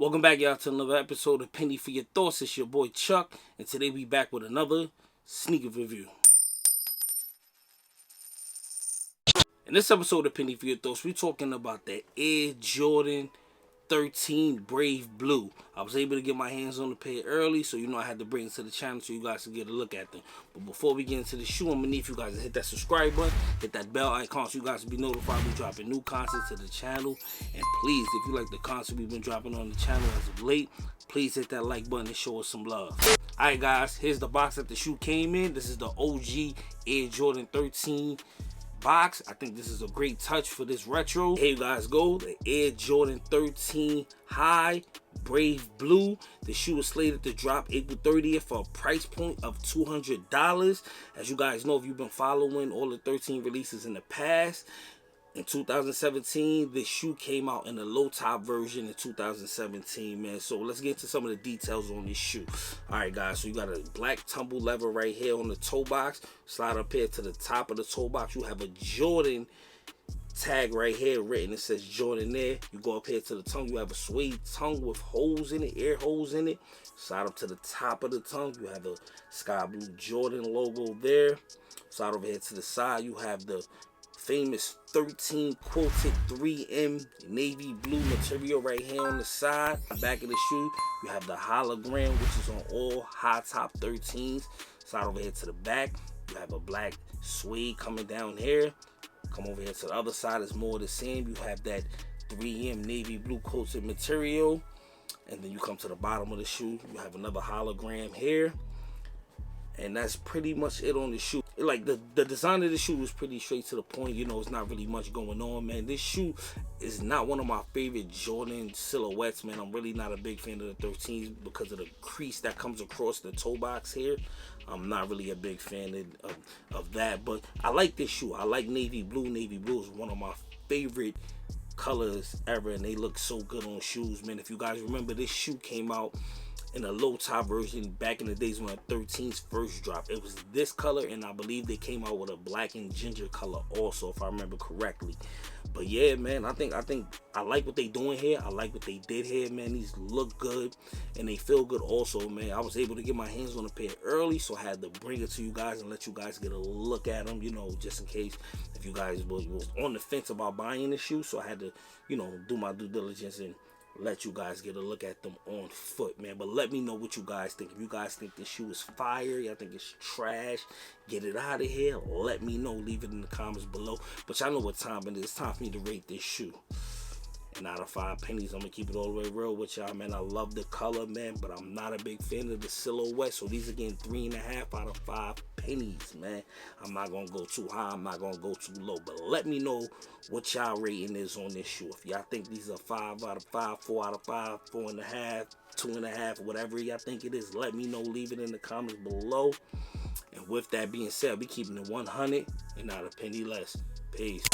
Welcome back, y'all, to another episode of Penny for Your Thoughts. It's your boy Chuck, and today we back with another sneaker review. In this episode of Penny for Your Thoughts, we're talking about the Air Jordan 13 Brave Blue. I was able to get my hands on the pair early, so I had to bring it to the channel so you guys can get a look at them. But before we get into the shoe, I'm gonna need you guys to hit that subscribe button, hit that bell icon so you guys will be notified we dropping new content to the channel. And please, if you like the content we've been dropping on the channel as of late, please hit that like button and show us some love. Alright guys, here's the box that the shoe came in. This is the OG Air Jordan 13 box. I think this is a great touch for this retro. Here you guys go, the Air Jordan 13 High Brave Blue. The shoe is slated to drop April 30th for a price point of $200. As you guys know, if you've been following all the 13 releases in the past, in 2017, this shoe came out in a low top version in 2017, man. So let's get into some of the details on this shoe. Alright guys, so you got a black tumble lever right here on the toe box. Slide up here to the top of the toe box. You have a Jordan tag right here written. It says Jordan there. You go up here to the tongue. You have a Suede Tongue with holes in it, air holes in it. Slide up to the top of the tongue. You have a sky blue Jordan logo there. Slide over here to the side. You have the famous 13 quilted 3M navy blue material right here on the side. Back of the shoe, you have the hologram, which is on all high top 13s. Slide over here to the back. You have a black suede coming down here. Come over here to the other side, it's more of the same. You have that 3M navy blue quilted material. And then you come to the bottom of the shoe. You have another hologram here. And that's pretty much it on the shoe. Like the design of the shoe is pretty straight to the point. It's not really much going on, man. This shoe is not one of my favorite Jordan silhouettes, man. I'm really not a big fan of the 13s because of the crease that comes across the toe box here. I'm not really a big fan of that, but I like this shoe. I like navy blue. Navy blue is one of my favorite colors ever, and they look so good on shoes, man. If you guys remember, this shoe came out in a low top version back in the days when the 13s first dropped. It was this color, and I believe they came out with a black and ginger color also, if I remember correctly. But yeah, man, I think I like what they doing here. I like what they did here, man. These look good and they feel good also, man. I was able to get my hands on a pair early, so I had to bring it to you guys and let you guys get a look at them, just in case if you guys was on the fence about buying the shoe. So I had to, do my due diligence and let you guys get a look at them on foot, man. But let me know what you guys think. If you guys think this shoe is fire, y'all think it's trash, get it out of here, let me know. Leave it in the comments below. But y'all know what time it is. It's time for me to rate this shoe. And out of 5 pennies, I'm gonna keep it all the way real with y'all, man. I love the color, man, but I'm not a big fan of the silhouette. So these are getting 3.5 out of 5 pennies, man. I'm not gonna go too high, I'm not gonna go too low. But let me know what y'all rating is on this shoe. If y'all think these are 5 out of 5, 4 out of 5, 4.5, 2.5, whatever y'all think it is, let me know. Leave it in the comments below. And with that being said, we keeping it 100 and not a penny less. Peace.